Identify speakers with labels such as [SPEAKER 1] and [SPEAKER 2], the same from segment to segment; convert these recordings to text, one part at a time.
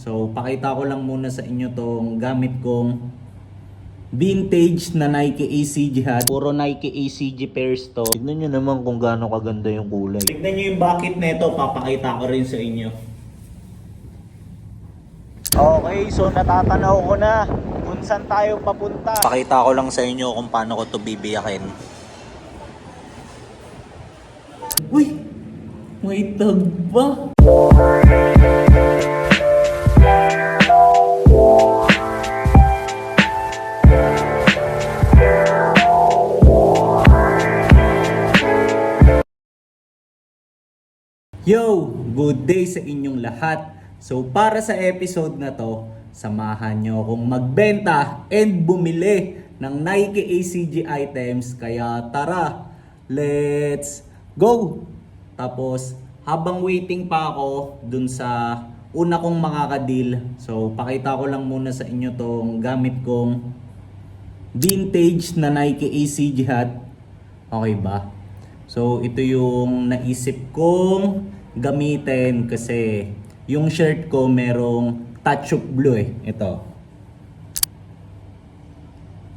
[SPEAKER 1] So pakita ko lang muna sa inyo tong gamit kong vintage na Nike ACG hat. Puro Nike ACG pairs to. Tignan nyo naman kung gaano kaganda yung kulay. Tignan nyo yung bucket nito, papakita ko rin sa inyo. Okay, so natatanaw ko na kung saan tayo papunta. Pakita ko lang sa inyo kung paano ko to bibiyakin. Uy! May tag ba? Yo! Good day sa inyong lahat. So para sa episode na to, samahan nyo akong magbenta and bumili ng Nike ACG items. Kaya tara, let's go! Tapos habang waiting pa ako dun sa una kong makakadeal, so pakita ko lang muna sa inyo tong gamit kong vintage na Nike ACG hat. Okay ba? So ito yung naisip kong gamitin kasi yung shirt ko merong touch of blue eh. Ito.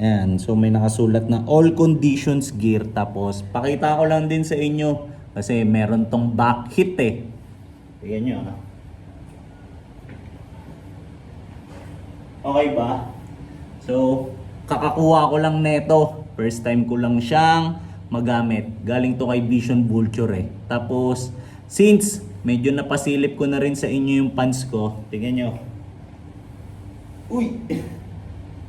[SPEAKER 1] Ayan. So may nakasulat na all conditions gear. Tapos pakita ko lang din sa inyo kasi meron tong back hit eh. Tingnan nyo ha. Okay ba? So kakakuha ko lang neto. First time ko lang siyang magamit. Galing to kay Vision Vulture eh. Tapos since medyo napasilip ko na rin sa inyo yung pants ko, tingnan nyo. Uy!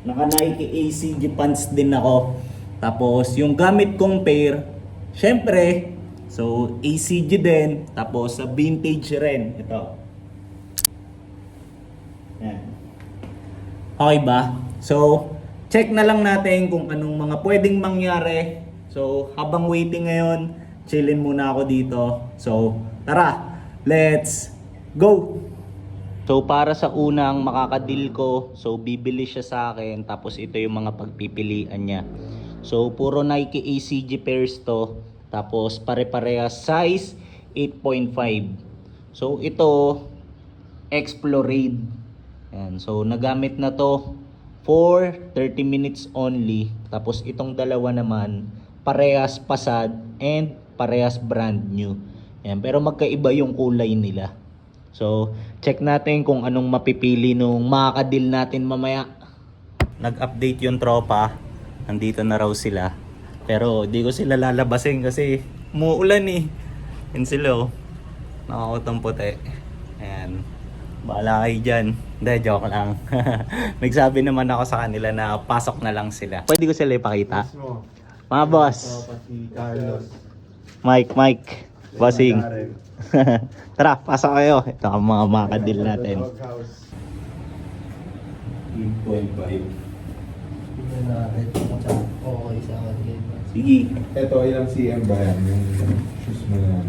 [SPEAKER 1] Naka Nike ACG pants din ako. Tapos yung gamit kong pair, syempre, so ACG din. Tapos sa vintage rin. Ito. Yan. Okay ba? So, check na lang natin kung anong mga pwedeng mangyari. So, habang waiting ngayon, chillin muna ako dito. So, tara, let's go! So, para sa unang makakadeal ko, so bibili siya sa akin. Tapos ito yung mga pagpipilian niya. So, puro Nike ACG pairs to. Tapos pare-parehas size 8.5. So, ito Explorade. Yan. So, nagamit na to for 30 minutes only. Tapos itong dalawa naman, parehas pasad and parehas brand new. Yan. Pero magkaiba yung kulay nila. So, check natin kung anong mapipili nung makakadeal natin mamaya. Nag-update yung tropa. Nandito na raw sila. Pero di ko sila lalabasin kasi umuulan eh. Yan sila oh. Nakakotong puti. Ayan. Bahala kayo dyan. Hindi, joke lang. Nagsabi naman ako sa kanila na pasok na lang sila. Pwede ko sila ipakita? Mga boss. Mike. Bossing. Tara, pasok kayo. Ito ang mga makakadeal natin. 8.5. Sige.
[SPEAKER 2] Ito, ilang cm ba yan? Yung shoes mo na yan?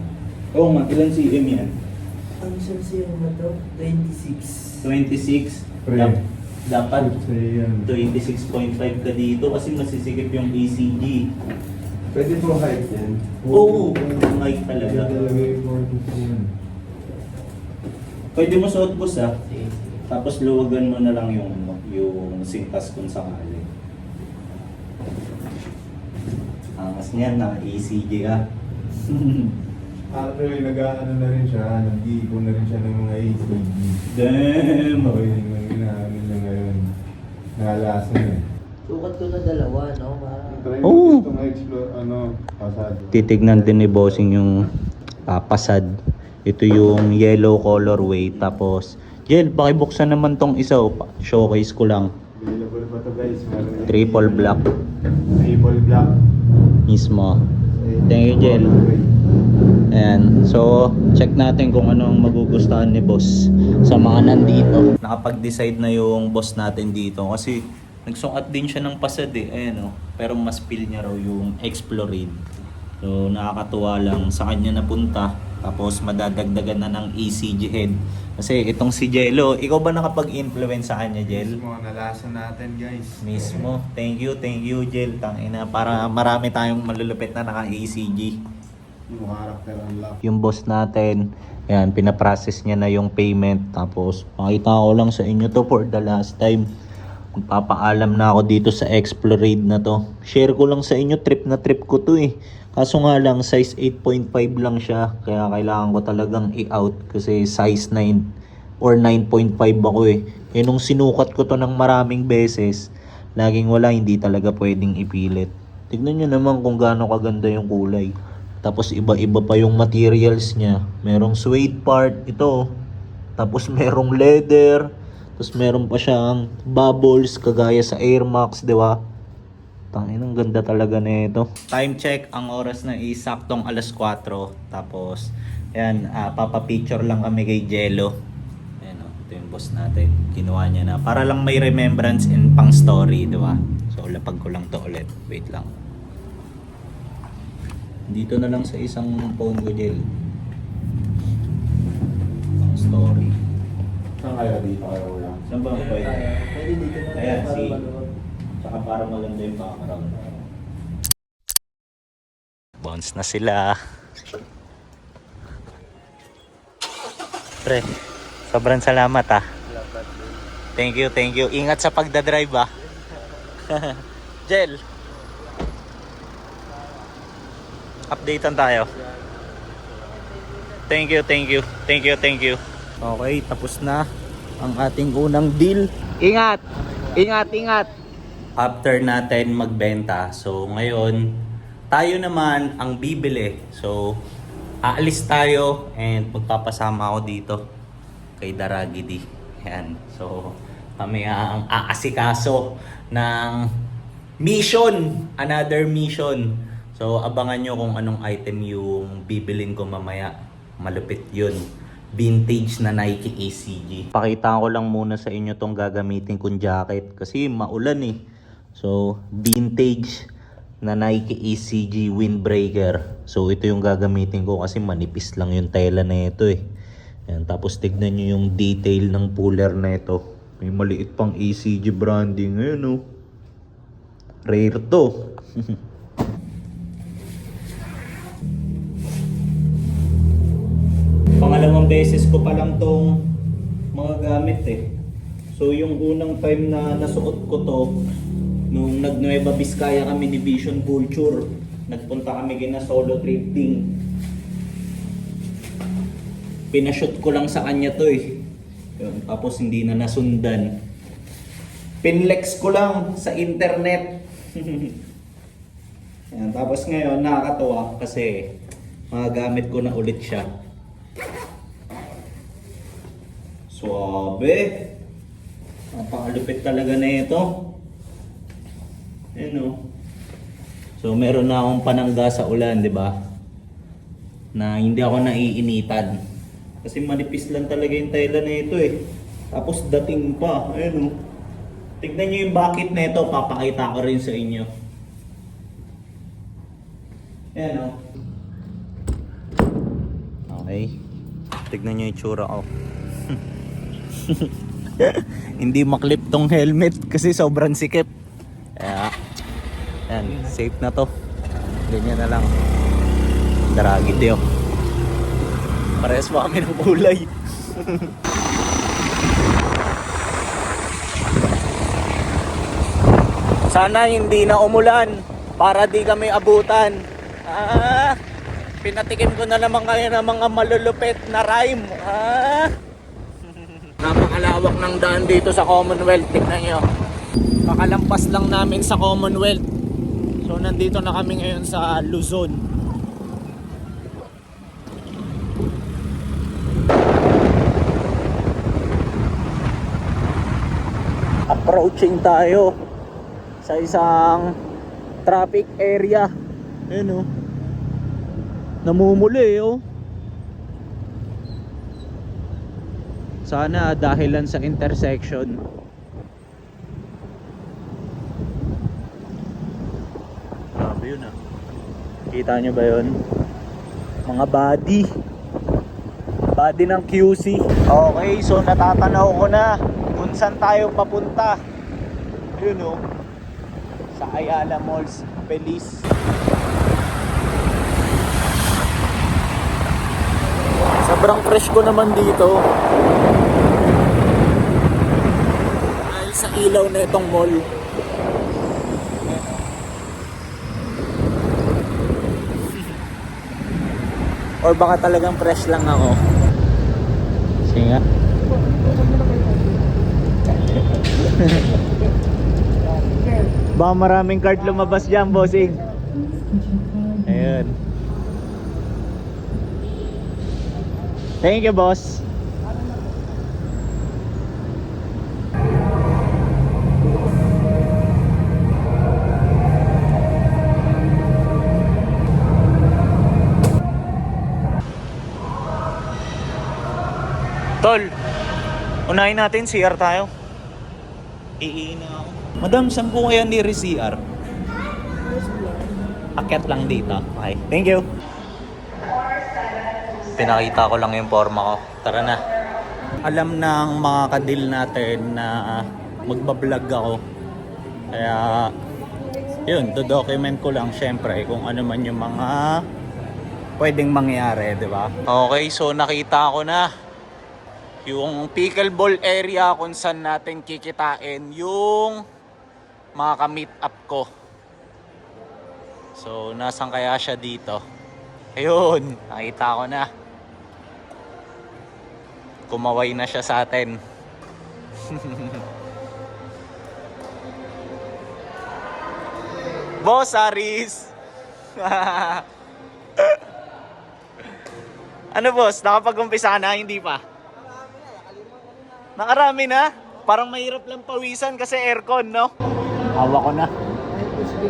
[SPEAKER 1] Oo nga, ilang cm yan?
[SPEAKER 3] Ang isang cm na to, 26.
[SPEAKER 1] 26?
[SPEAKER 2] Pre.
[SPEAKER 1] Dapat
[SPEAKER 2] Yan.
[SPEAKER 1] 26.5 ka dito kasi masisikip yung ACG.
[SPEAKER 2] Pwede po height yan?
[SPEAKER 1] Oo, Nike talaga.
[SPEAKER 2] Talaga important yan.
[SPEAKER 1] Pwede mo suot boss ah. Tapos luwagan mo na lang yung sintas kung sakali. Angas niyan, naka-ACG ka.
[SPEAKER 2] Actually, nag-ano na rin siya, nag-iipon na rin siya ng mga ACG.
[SPEAKER 1] Damn!
[SPEAKER 2] Okay, yung mga ginamit niya ngayon. Nakalasan eh.
[SPEAKER 3] Sukat ko na dalawa, no?
[SPEAKER 2] Try
[SPEAKER 1] Oo.
[SPEAKER 2] mo itong explore, pasado.
[SPEAKER 1] Titignan din ni Bossing yung pasad. Ito yung yellow colorway. Tapos, Jel, pakibuksan naman tong isa. Showcase ko lang.
[SPEAKER 2] Available pa to guys. Meron yung
[SPEAKER 1] Triple black
[SPEAKER 2] Triple black.
[SPEAKER 1] mismo. Thank you, Jel. Ayan. So, check natin kung anong magugustuhan ni boss sa mga nandito. Nakapag-decide na yung boss natin dito kasi nagsukat din siya ng pasad eh. Ayan oh. Pero mas feel niya raw yung Explorade. So, nakakatuwa lang sa kanya napunta. Tapos, madadagdagan na ng ACG head. Kasi itong si Jello, ikaw ba nakapag-influence sa kanya, Jel?
[SPEAKER 2] Mismo, nalasan natin guys.
[SPEAKER 1] Mismo. Thank you, Jel. Tangina, para marami tayong malulupit na naka-ACG.
[SPEAKER 2] Yung character unlock.
[SPEAKER 1] Yung boss natin, ayan, pinaprocess niya na yung payment. Tapos, pakita ko lang sa inyo to for the last time. Magpapaalam na ako dito sa Explorade na to. Share ko lang sa inyo, trip na trip ko to eh. Kaso nga lang, size 8.5 lang siya. Kaya kailangan ko talagang i-out kasi size 9 or 9.5 ako eh. Eh nung sinukat ko to ng maraming beses, laging wala, hindi talaga pwedeng ipilit. Tignan nyo naman kung gaano kaganda yung kulay. Tapos iba-iba pa yung materials niya. Merong suede part, ito. Tapos merong leather. Tapos meron pa siyang bubbles kagaya sa Air Max, di ba? Tangin, ang ganda talaga nito. Time check, ang oras na isaktong alas 4. Tapos, ayan, papapicture lang kami kay Jello. Ayan o, ito yung boss natin. Kinuha niya na. Para lang may remembrance and pang story, di ba? So, lapag ko lang to ulit. Wait lang. Dito na lang sa isang phone ko, Jel. Pang story.
[SPEAKER 2] Saan kayo dito kayo lang?
[SPEAKER 1] Saan ba pwede?
[SPEAKER 3] Pwede dito na.
[SPEAKER 1] Ayan,
[SPEAKER 3] para
[SPEAKER 1] si-
[SPEAKER 3] maluwag.
[SPEAKER 1] Tsaka para maganda yung background. Bounce na sila. Pre, sobrang salamat ah. Thank you, thank you. Ingat sa pagdadrive ah. Jel. Updatean tayo. Thank you, thank you. Thank you, thank you. Okay, tapos na ang ating unang deal. Ingat! Ingat, ingat! After natin magbenta, so ngayon, tayo naman ang bibili. So, aalis tayo and magpapasama ako dito kay Daragidi. Ayan. So, kami ang aasikaso ng mission. Another mission. So, abangan nyo kung anong item yung bibilin ko mamaya. Malupit yun. Vintage na Nike ACG. Pakita ko lang muna sa inyo tong gagamitin kong jacket kasi maulan eh. So, vintage na Nike ACG windbreaker. So, ito yung gagamitin ko kasi manipis lang yung tela na ito eh. Ayan, tapos tignan nyo yung detail ng puller na ito. May maliit pang ACG branding. Ayan oh. Rare to. Pangalawang beses ko pa lang tong mga gamit eh. So yung unang time na nasuot ko to, nung nag-Nueva Vizcaya kami ni Vision Culture, nagpunta kami kina solo drifting. Pinashoot ko lang sa kanya to eh. Yun, tapos hindi na nasundan. Pinlex ko lang sa internet. Yan, tapos ngayon nakakatawa kasi magagamit ko na ulit siya. Suabe. Napakalupit talaga na ito. Ayan o. So meron na akong panangga sa ulan, di ba? Na hindi ako naiinitan. Kasi manipis lang talaga yung tela na ito eh. Tapos dating pa. Ayan o. Tignan nyo yung bucket na ito. Papakita ko rin sa inyo. Ayan o. Okay. Tignan nyo yung tsura ko. Hindi maklip tong helmet kasi sobrang sikip. Kaya, yan, safe na to. Ganyan na lang. Daragid yun. Parehas pa kami ng kulay. Sana hindi na umulan para di kami abutan. Pinatikim ko na naman kayo ng mga malulupit na rhyme. Napakalawak ng daan dito sa Commonwealth. Tignan nyo. Pakalampas lang namin sa Commonwealth. So nandito na kami ngayon sa Luzon. Approaching tayo sa isang traffic area. Ayun oh. Namumuli oh. Sana dahilan sa intersection. Grabe yun ah. Kita nyo ba yun? Mga body. Body ng QC. Okay, so natatanaw ko na kung saan tayo papunta. Yun oh. Sa Ayala Malls, Feliz. Sobrang fresh ko naman dito. Dahil sa ilaw na itong mall. Or baka talagang fresh lang ako. Sige nga. Baka maraming card lumabas dyan, bossing. Ayun. Thank you, boss. Tol, unahin natin CR tayo. Iiin na ako. Madam, saan po kaya ni CR? Akyat lang dito. Okay, thank you. Pinakita ko lang yung forma ko. Tara na. Alam ng mga kadil natin na magbablog ako. Kaya, yun, do-document ko lang syempre kung ano man yung mga pwedeng mangyari, di ba? Okay, so nakita ko na yung pickleball area kung saan natin kikitain yung mga ka-meet up ko. So, nasan kaya siya dito? Ayun, nakita ko na. Kumaway na siya sa atin. Boss Aris! Ano boss, nakapag-umpisa na? Hindi pa? Nakarami na? Parang mahirap lang pawisan kasi aircon, no? Hawa ko na.
[SPEAKER 3] Tapos 20.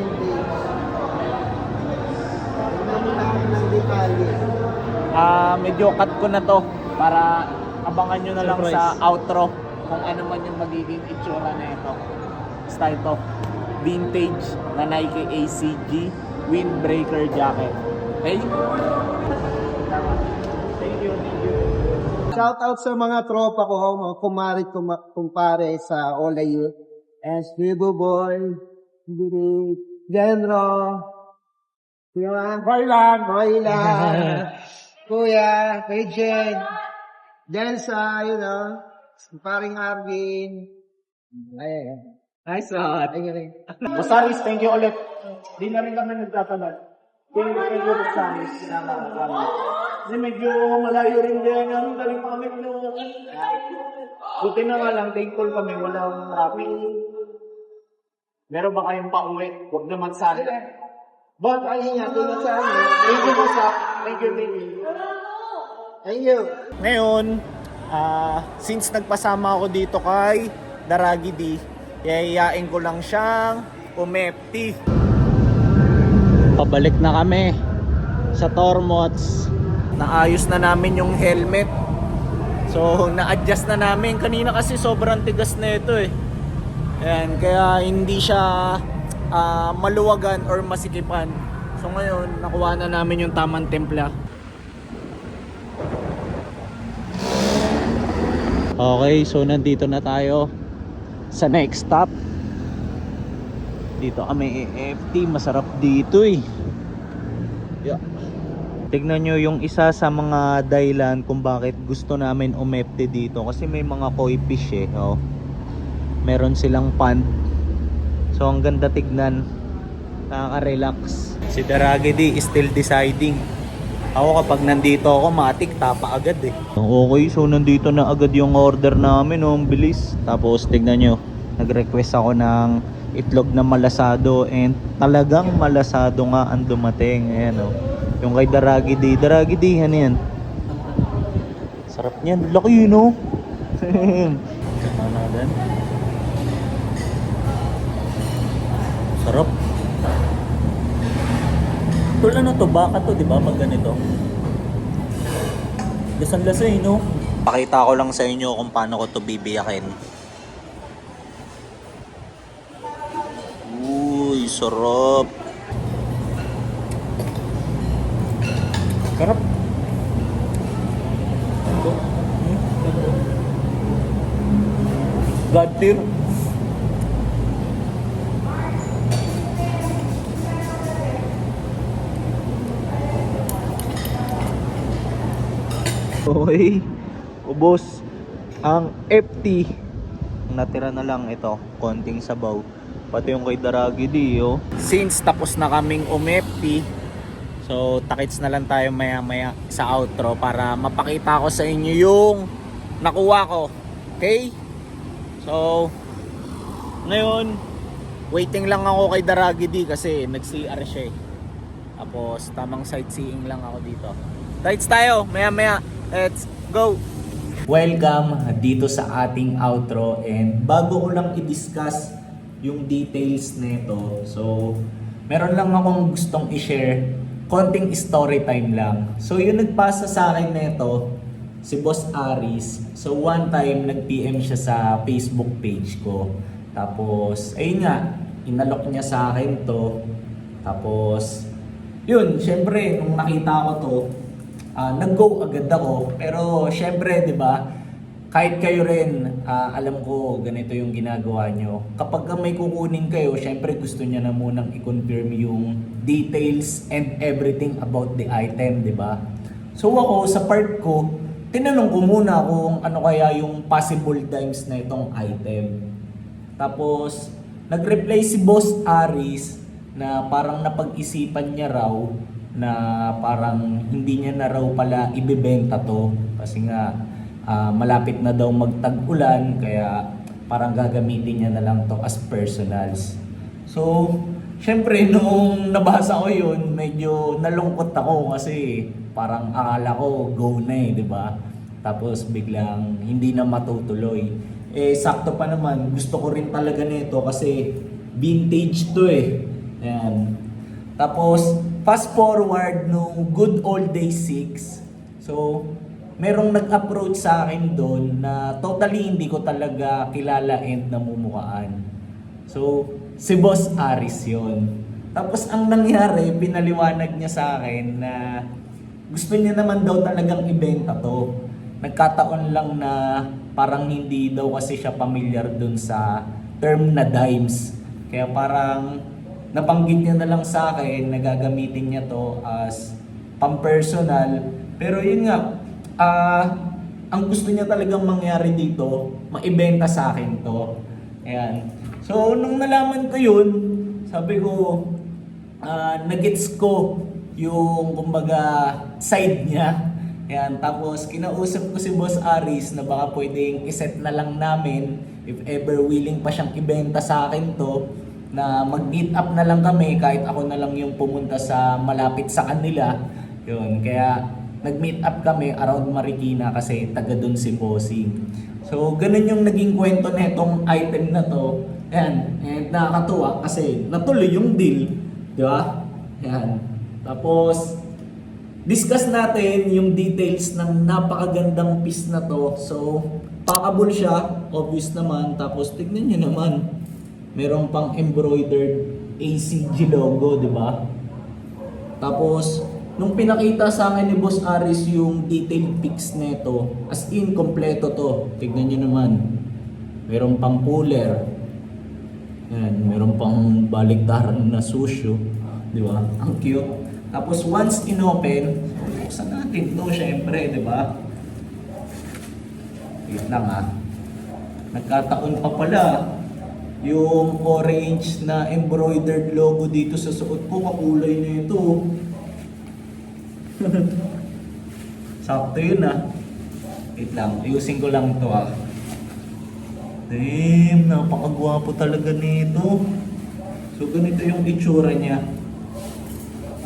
[SPEAKER 3] Namunahan ng dekali.
[SPEAKER 1] Medyo cut ko na to para abangan nyo na lang sa outro kung ano man yung magiging itsura na ito. Basta ito, vintage na Nike ACG windbreaker jacket. Okay? Thank you, thank you.
[SPEAKER 3] Shout out sa mga tropa ko, mga kumpare sa Ola Youth. And Scribble Boy, Genro, Kuya Roylan, Kuya, kay Jen, Densa, you know, paring Arvin. Ayan.
[SPEAKER 1] Nice one.
[SPEAKER 3] Ayun.
[SPEAKER 1] Bosaris, thank you ulit. Di na rin kami nagtatanag. Thank you, Bosaris. Kasi medyo malayo rin din. Ano, galing pa kami. Buti na nga lang, thankful kami. Walang traffic. Meron ba kayong pauwi? Huwag naman sana.
[SPEAKER 3] Bot, ayun nga, tulad sa amin.
[SPEAKER 1] Thank you, Bosa. Thank you, thank you.
[SPEAKER 3] Thank you.
[SPEAKER 1] Ngayon, since nagpasama ako dito kay Daragi D, yayayain ko lang siyang umepti. Pabalik na kami sa Tormots. Naayos na namin yung helmet. So, na-adjust na namin. Kanina kasi sobrang tigas na ito eh. Ayan, kaya hindi siya maluwagan or masikipan. So ngayon, nakuha na namin yung tamang timpla. Okay, so nandito na tayo sa next stop. Dito kami AFT, masarap dito eh. Yeah. Tignan nyo yung isa sa mga dahilan kung bakit gusto namin umepte dito. Kasi may mga koi fish eh. Oh. Meron silang pond. So ang ganda tignan. Nakaka-relax. Si Daragedi is still deciding. Ako kapag nandito ako, matik tapa agad eh. Okay, so nandito na agad yung order namin, oh, ang bilis. Tapos tignan nyo, nag-request ako ng itlog na malasado and talagang malasado nga ang dumating. Ayan oh. Yung kay Daragedi. Daragedi, ano yan? Sarap niyan. Laki yun oh. Ano din? Sarap. Tol, ano to? Baka to, di ba? Pag ganito. Lasang-lasa eh, no? Pakita ko lang sa inyo kung paano ko to bibiyakin. Uy, sarap. Sarap. God tier. Okay. Ubos ang FT. Natira na lang ito, konting sabaw. Pati yung kay Daragi di, oh. Since tapos na kaming umFT, so takits na lang tayo maya maya sa outro para mapakita ko sa inyo yung nakuha ko. Okay? So, ngayon, waiting lang ako kay Daragi di kasi nag-CR siya eh. Tapos, tamang sightseeing lang ako dito. Lights tayo, maya maya. Let's go! Welcome dito sa ating outro, and bago ko lang i-discuss yung details nito, so meron lang akong gustong i-share, konting story time lang. So yung nagpasa sa akin nito, si Boss Aris. So one time nag-PM siya sa Facebook page ko. Tapos ayun nga, inalok niya sa akin to. Tapos yun, syempre nung nakita ko to, nag-go agad ako. Pero syempre, 'di ba? Kahit kayo rin, alam ko ganito yung ginagawa nyo. Kapag may kukunin kayo, syempre gusto niya na munang i-confirm yung details and everything about the item, di ba? So ako, sa part ko, tinanong ko muna kung ano kaya yung possible times na itong item. Tapos, nag-reply si Boss Aris na parang napag-isipan niya raw na parang hindi niya na raw pala ibebenta to. Kasi nga, malapit na daw magtag-ulan, kaya parang gagamitin niya na lang to as personals. So, syempre nung nabasa ko yun, medyo nalungkot ako kasi parang akala ko go na eh, di ba? Tapos biglang hindi na matutuloy. Eh, sakto pa naman, gusto ko rin talaga nito kasi vintage to eh. Ayan. Tapos, fast forward nung good old days 6. So, merong nag-approach sa akin doon na totally hindi ko talaga kilala and namumukaan. So, si Boss Aris yon. Tapos ang nangyari, pinaliwanag niya sa akin na gusto niya naman daw talagang ibenta to. Nagkataon lang na parang hindi daw kasi siya familiar doon sa term na dimes. Kaya parang nabanggit niya na lang sa akin na gagamitin niya to as pang-personal. Pero yun nga, ang gusto niya talagang mangyari dito, maibenta sa akin to. Ayan. So, nung nalaman ko yun, sabi ko, nagets ko yung, kumbaga, side niya. Ayan. Tapos, kinausap ko si Boss Aris na baka pwedeng iset na lang namin, if ever willing pa siyang ibenta sa akin to, na mag-meet up na lang kami, kahit ako na lang yung pumunta sa malapit sa kanila. Yun. Kaya, nag-meet up kami around Marikina kasi taga doon si Bossing. So, ganun yung naging kwento na itong item na to. Ayan, and nakakatuwa kasi natuloy yung deal. Di ba? Ayan. Tapos, discuss natin yung details ng napakagandang piece na to. So, packable siya, obvious naman. Tapos, tignan nyo naman. Meron pang embroidered ACG logo, di ba? Tapos, nung pinakita sa akin ni Boss Aris yung detailed pics nito, as in, kompleto to. Tignan nyo naman. Meron pang cooler. Yan, meron pang baliktaran na susyo. Di ba? Ang cute. Tapos once inopen, buksan natin to, syempre, di ba? Wait lang ha. Nagkataon pa pala yung orange na embroidered logo dito sa suot ko, kakulay na ito. Sakto yun ah. Wait lang, ayusin ko lang to ah. Damn, napakagwapo talaga nito. So ganito yung itsura niya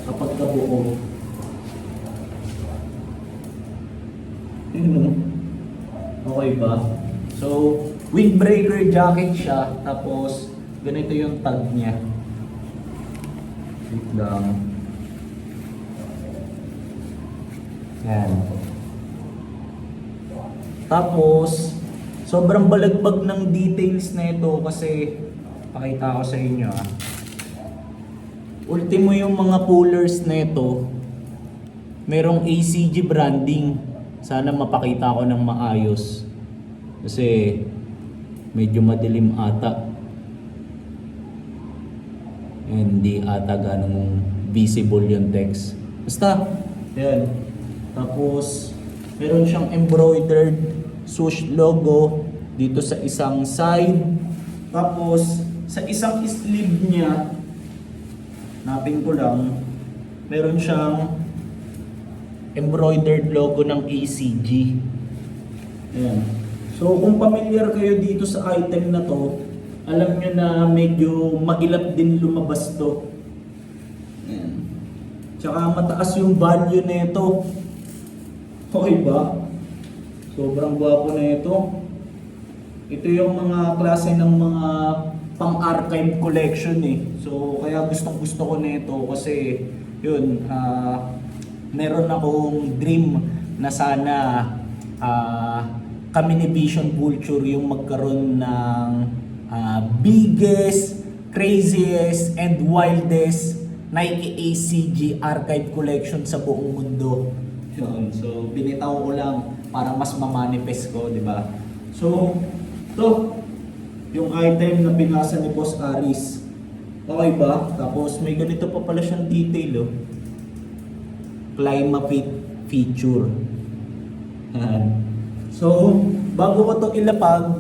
[SPEAKER 1] kapag kabuo. Yun, okay ba? So, windbreaker jacket siya, tapos ganito yung tag niya. Wait lang. Yan. Tapos, sobrang balagbag ng details na ito kasi pakita ko sa inyo ah. Ultimo yung mga pullers na ito, merong ACG branding. Sana mapakita ko ng maayos kasi medyo madilim ata. Hindi ata ganong visible yung text. Basta, yan. Tapos, Meron siyang embroidered swoosh logo dito sa isang side. Tapos, sa isang sleeve niya, napin ko lang, meron siyang embroidered logo ng ACG. Ayan. So, kung familiar kayo dito sa item na to, alam nyo na medyo mailap din lumabas to. Ayan. Tsaka mataas yung value na ito. Okay ba? Sobrang gwapo na ito. Ito yung mga klase ng mga pang-archive collection eh. So, kaya gusto ko na ito kasi yun, meron akong dream na sana kami ni Vision Vulture yung magkaroon ng biggest, craziest, and wildest Nike ACG archive collection sa buong mundo. Yun. So, binitaw ko lang para mas ma-manifest ko, di ba? So, to yung item na pinasa ni Boss Aris. Okay ba? Tapos may ganito pa pala siyang detail, oh. Climate feature. Yan. So, bago ko to ilapag,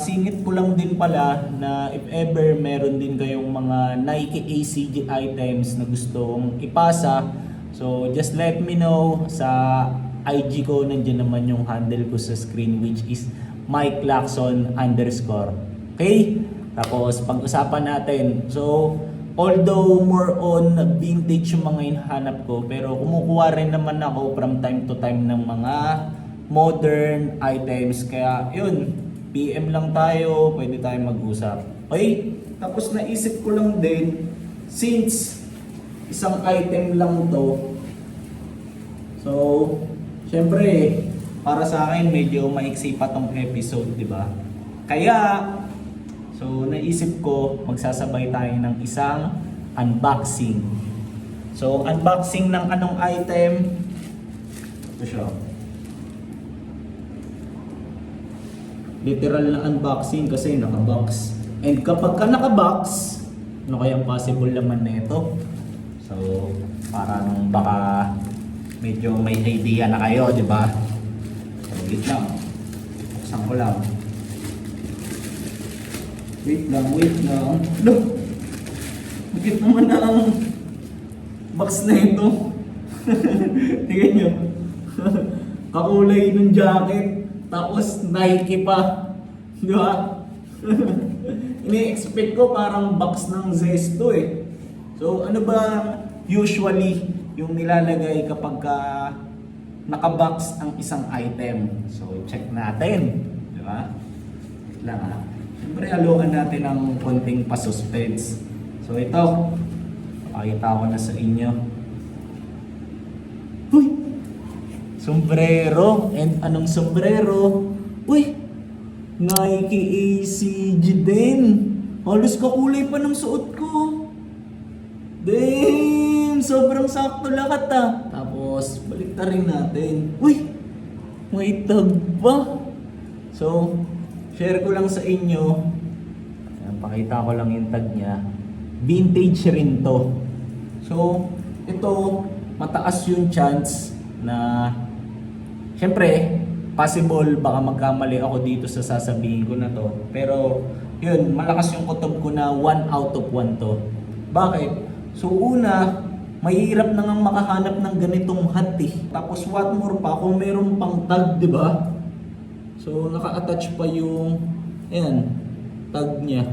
[SPEAKER 1] singit ko lang din pala na if ever meron din kayong mga Nike ACG items na gustong ipasa, so just let me know sa IG ko. Nandiyan naman yung handle ko sa screen, which is MikeLacson_. Okay? Tapos pag-usapan natin. So, although more on vintage yung mga hinahanap ko, pero kumukuha rin naman ako from time to time ng mga modern items. Kaya yun, PM lang tayo, pwede tayong mag-usap. Okay? Tapos naisip ko lang din, since isang item lang to, so, syempre, para sa akin medyo maiksi pa tong episode, di ba? Kaya, so naisip ko magsasabay tayo ng isang unboxing. So, unboxing ng anong item? Ito siya. Literal na unboxing kasi naka-box. And kapag ka naka-box, ano kayang possible naman na ito? So, parang baka medyo may idea na kayo, di ba? So, wait lang. Buksan ko lang. Wait lang. Look! Bakit naman na ang box na ito? Tingnan nyo. Kakulay ng jacket. Tapos Nike pa. Di ba? Ini-expect ko parang box ng Zesto eh. So ano ba usually yung nilalagay kapag naka-box ang isang item? So check natin. Di ba? Wait lang ha. Siyempre haluan natin ng konting pa-suspense. So ito, pakita ko na sa inyo. Uy! Sombrero. And anong sombrero? Uy! Nike ACG din. Halos kakulay pa ng suot ko. Damn! Sobrang sakto lahat ah. Tapos, balik na rin natin. Uy! May tag pa. So, share ko lang sa inyo. Ayan, pakita ko lang yung tag niya. Vintage rin to. So, ito, mataas yung chance na siyempre, possible baka magkamali ako dito sa sasabihin ko na to. Pero, yun, malakas yung kutob ko na 1 out of 1 to. Bakit? So, una, mahirap na nga makahanap ng ganitong hat eh. Tapos, what more pa, kung meron pang tag, di ba? So, naka-attach pa yung, ayan, tag niya.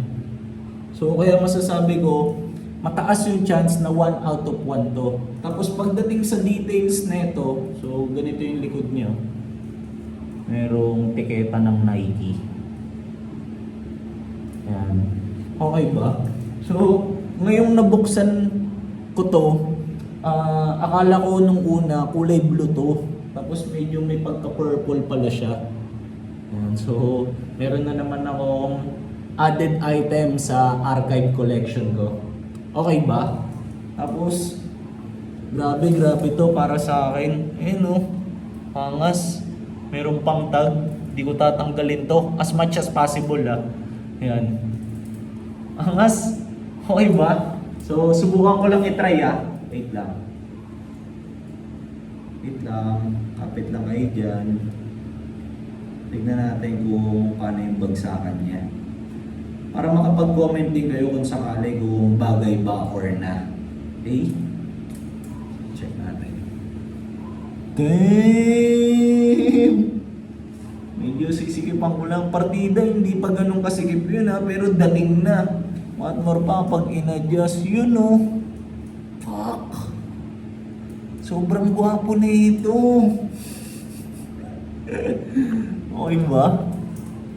[SPEAKER 1] So, kaya masasabi ko, mataas yung chance na 1 out of 1 to. Tapos pagdating sa details na ito, so ganito yung likod niya. Merong tiketa ng Nike. Ayan. Okay ba? So, ngayong nabuksan ko to, akala ko nung una kulay blue to. Tapos medyo may pagka-purple pala siya. Ayan. So, meron na naman akong added item sa archive collection ko. Okay ba? Tapos, grabe to para sa akin. Eh no, angas. Merong pang tag. Di ko tatanggalin to as much as possible ah. Ayan. Angas. Okay ba? So, subukan ko lang i-try ah. Wait lang. Kapit lang kayo dyan. Tignan natin kung paano yung bagsakan niya. Para makapag-comment din kayo kung sakali kung bagay ba or na. Okay? Check natin. Damn! Medyo sisikipan ko lang partida, hindi pa ganun kasikip yun ha, pero dating na. What more pa pag in-adjust yun oh. Fuck! Sobrang gwapo na ito. Okay ba?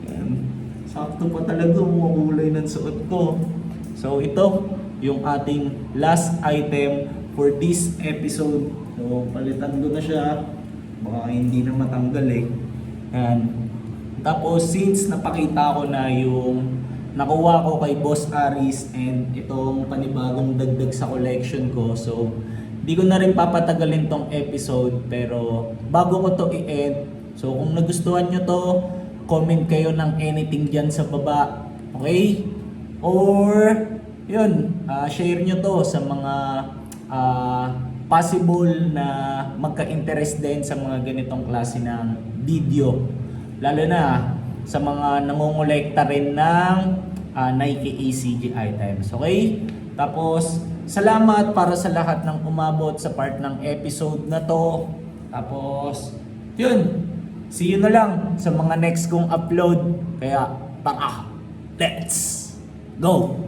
[SPEAKER 1] Yan. Sakto pa talaga mga kulay ng suot ko. So ito, yung ating last item for this episode. So palitan ko na siya. Baka hindi na matanggal eh. Yan. Tapos since napakita ko na yung nakuha ko kay Boss Aris and itong panibagong dagdag sa collection ko. So di ko na rin papatagalin tong episode pero bago ko to i-end, so kung nagustuhan nyo to, comment kayo ng anything dyan sa baba. Okay? Or yun, share nyo to sa mga possible na magka-interest din sa mga ganitong klase ng video. Lalo na sa mga nangongolekta rin ng Nike ACG items. Okay? Tapos, salamat para sa lahat ng umabot sa part ng episode na to. Tapos, yun. See you na lang sa mga next kong upload. Kaya, tara! Let's go!